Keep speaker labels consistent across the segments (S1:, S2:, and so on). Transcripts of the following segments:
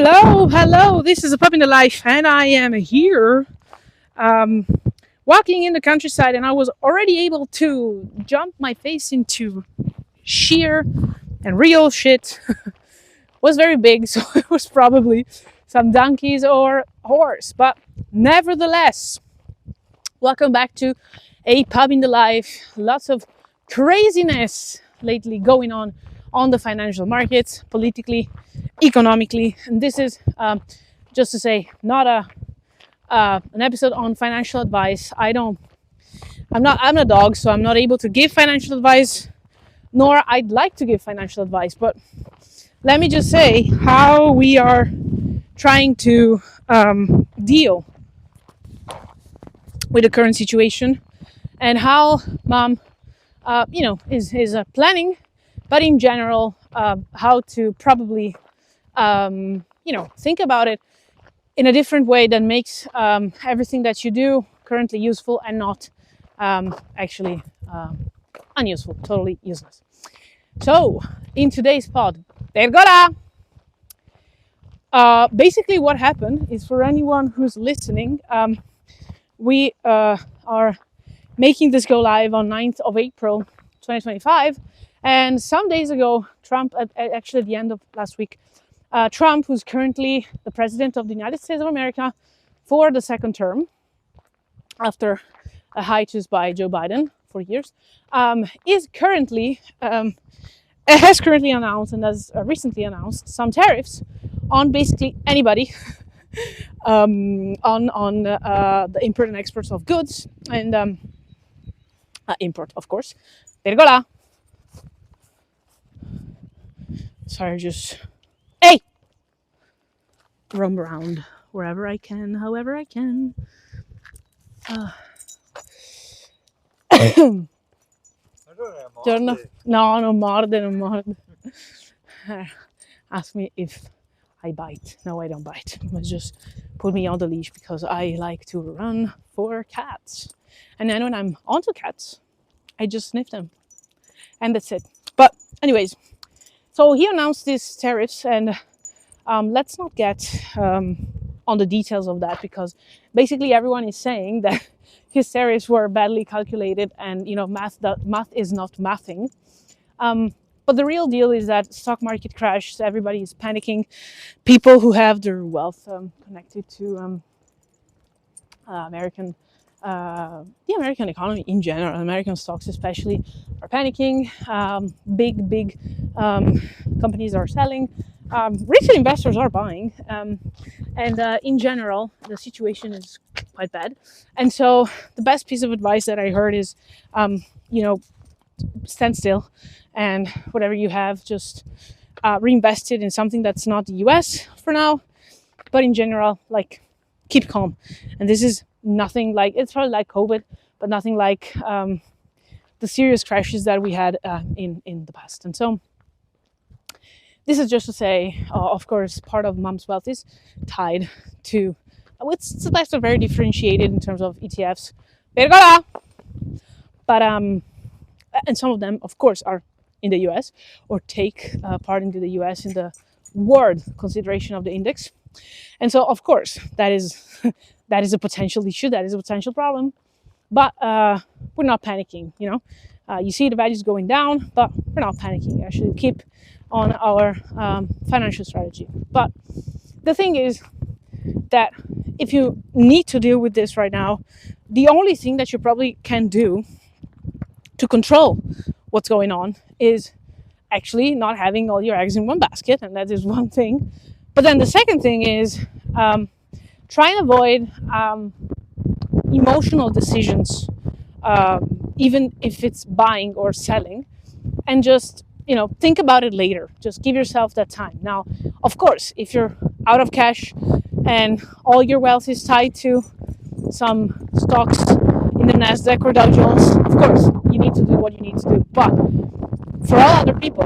S1: Hello. This is a Pup in the Life, and I am here um, walking in the countryside, and I was already able to jump my face into sheer and real shit. Was very big, so it was probably some donkeys or horse, but nevertheless, welcome back to a Pub in the Life. Lots of craziness lately going on the financial markets, politically, economically, and this is just to say, not an episode on financial advice. I'm a dog, so I'm not able to give financial advice, nor I'd like to give financial advice. But let me just say how we are trying to deal with the current situation, and how mom, is planning, but in general, how to probably, think about it in a different way that makes everything that you do currently useful and not actually unuseful, totally useless. So, in today's pod, Vergola! Basically, what happened is, for anyone who's listening, we are making this go live on 9th of April 2025. And some days ago, Trump, actually at the end of last week, Trump, who's currently the president of the United States of America for the second term, after a hiatus by Joe Biden for years, has currently announced, and has recently announced, some tariffs on basically anybody on the import and exports of goods, and import, of course. Vergola! Sorry, just roam around wherever I can, however I can. No, non morde. Ask me if I bite. No, I don't bite. But just put me on the leash because I like to run for cats. And then when I'm onto cats, I just sniff them. And that's it. But anyways, so he announced these tariffs, and let's not get on the details of that, because basically everyone is saying that his tariffs were badly calculated, and math is not mathing. But the real deal is that stock market crashed. Everybody is panicking. People who have their wealth connected to the American economy in general, American stocks especially, are panicking. Big companies are selling. Retail investors are buying, and in general, the situation is quite bad. And so, the best piece of advice that I heard is, stand still, and whatever you have, just reinvest it in something that's not the US for now, but in general, like, keep calm. And this is nothing like, it's probably like COVID, but nothing like the serious crashes that we had in the past. And so, this is just to say, of course, part of mom's wealth is tied to, it's very differentiated in terms of ETFs. Vergola! But, and some of them, of course, are in the US, or take part into the US in the world consideration of the index. And so, of course, that is a potential issue, that is a potential problem. But we're not panicking, You see the values going down, but we're not panicking. Actually, keep on our financial strategy. But the thing is that if you need to deal with this right now, the only thing that you probably can do to control what's going on is actually not having all your eggs in one basket, and that is one thing. But then the second thing is try and avoid emotional decisions, even if it's buying or selling, and just think about it later. Just give yourself that time. Now, of course, if you're out of cash and all your wealth is tied to some stocks in the Nasdaq or Dow Jones, of course, you need to do what you need to do. But for all other people,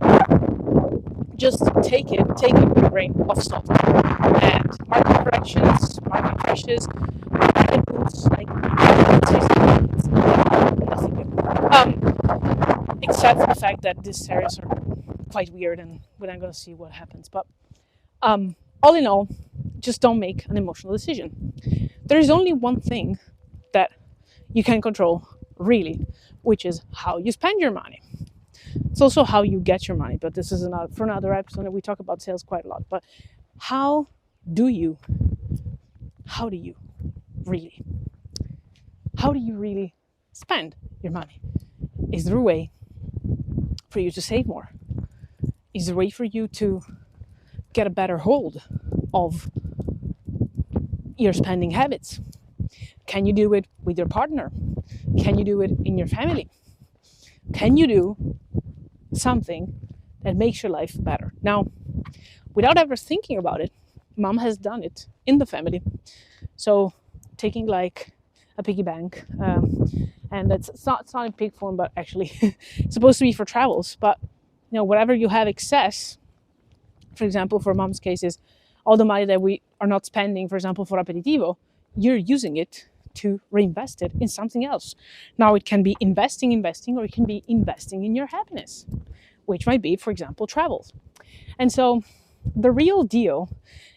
S1: just take it with a grain of salt. And market corrections, market crashes, market boosts, like, it's nothing good. Except for the fact that these tariffs are quite weird, and we're not going to see what happens. But all in all, just don't make an emotional decision. There is only one thing that you can control, really, which is how you spend your money. It's also how you get your money, but this is for another episode. We talk about sales quite a lot. But how do you really, how do you really spend your money? Is there a way for you to save more? Is there a way for you to get a better hold of your spending habits? Can you do it with your partner? Can you do it in your family? Can you do something that makes your life better? Now, without ever thinking about it, mom has done it in the family. So taking like a piggy bank, and it's not in pig form, but actually it's supposed to be for travels. But whatever you have excess, for example, for mom's case is all the money that we are not spending, for example, for aperitivo, you're using it to reinvest it in something else. Now it can be investing, or it can be investing in your happiness, which might be, for example, travels. And so the real deal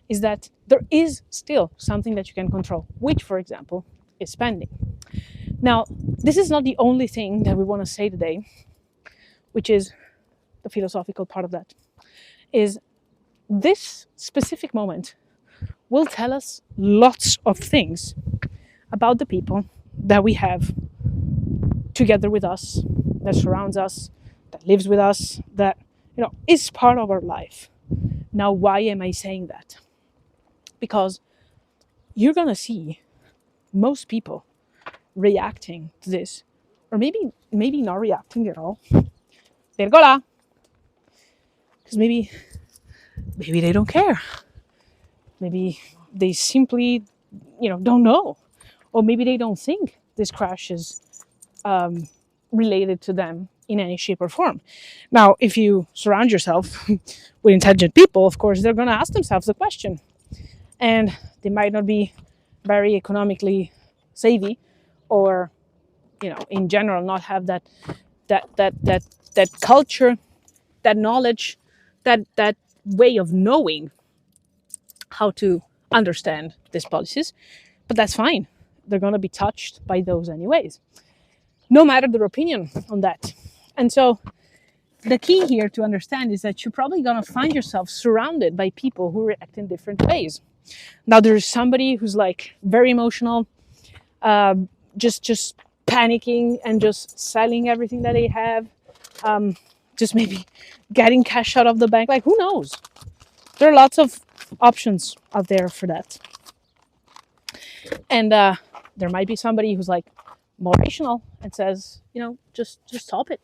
S1: is that there is still something that you can control, which, for example, is spending. Now, this is not the only thing that we want to say today, which is the philosophical part of that, is this specific moment will tell us lots of things about the people that we have together with us, that surrounds us, that lives with us, that is part of our life. Now, why am I saying that? Because you're gonna see most people reacting to this, or maybe not reacting at all. Vergola, because maybe they don't care. Maybe they simply, don't know, or maybe they don't think this crash is related to them in any shape or form. Now, if you surround yourself with intelligent people, of course, they're going to ask themselves the question, and they might not be very economically savvy, or in general, not have that culture, that knowledge, that way of knowing how to understand these policies. But that's fine. They're going to be touched by those anyways, no matter their opinion on that. And so the key here to understand is that you're probably going to find yourself surrounded by people who react in different ways. Now, there's somebody who's like very emotional, just panicking and just selling everything that they have, just maybe getting cash out of the bank. Like, who knows? There are lots of options out there for that. And there might be somebody who's like more rational and says, just stop it.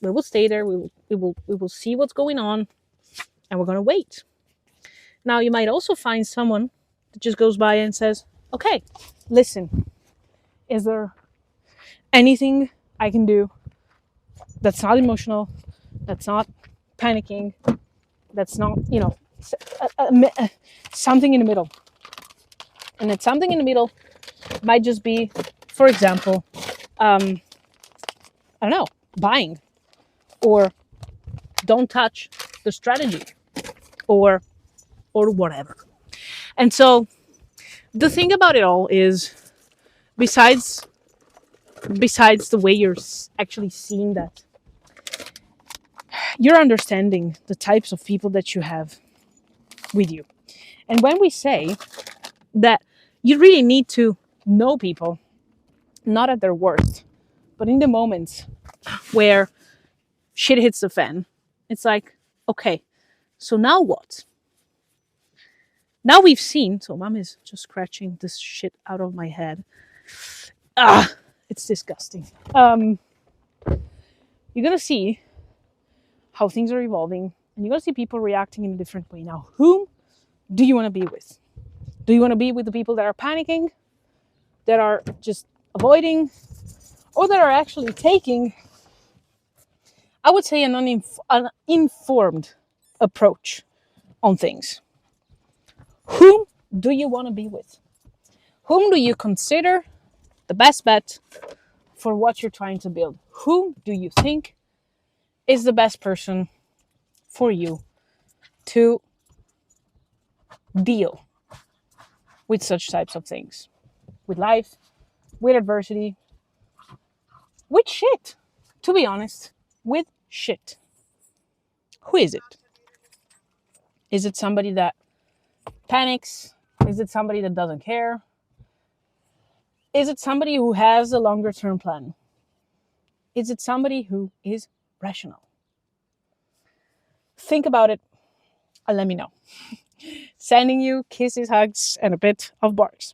S1: We will stay there. We will see what's going on, and we're going to wait. Now, you might also find someone that just goes by and says, okay, listen, is there anything I can do that's not emotional, that's not panicking, that's not, something in the middle? And that something in the middle might just be, for example, I don't know, buying, or don't touch the strategy, or whatever. And so the thing about it all is, besides the way you're actually seeing that, you're understanding the types of people that you have with you. And when we say that you really need to know people, not at their worst, but in the moments where shit hits the fan, it's like, okay, so now what? Now we've seen, so mom is just scratching this shit out of my head. It's disgusting. You're going to see how things are evolving, and you're going to see people reacting in a different way. Now, whom do you want to be with? Do you want to be with the people that are panicking, that are just avoiding, or that are actually taking, I would say, an informed approach on things? Whom do you want to be with? Whom do you consider the best bet for what you're trying to build? Whom do you think is the best person for you to deal with such types of things, with life, with adversity, with shit, to be honest, with shit. Who is it? Is it somebody that panics? Is it somebody that doesn't care? Is it somebody who has a longer term plan? Is it somebody who is rational? Think about it and let me know. Sending you kisses, hugs, and a bit of barks.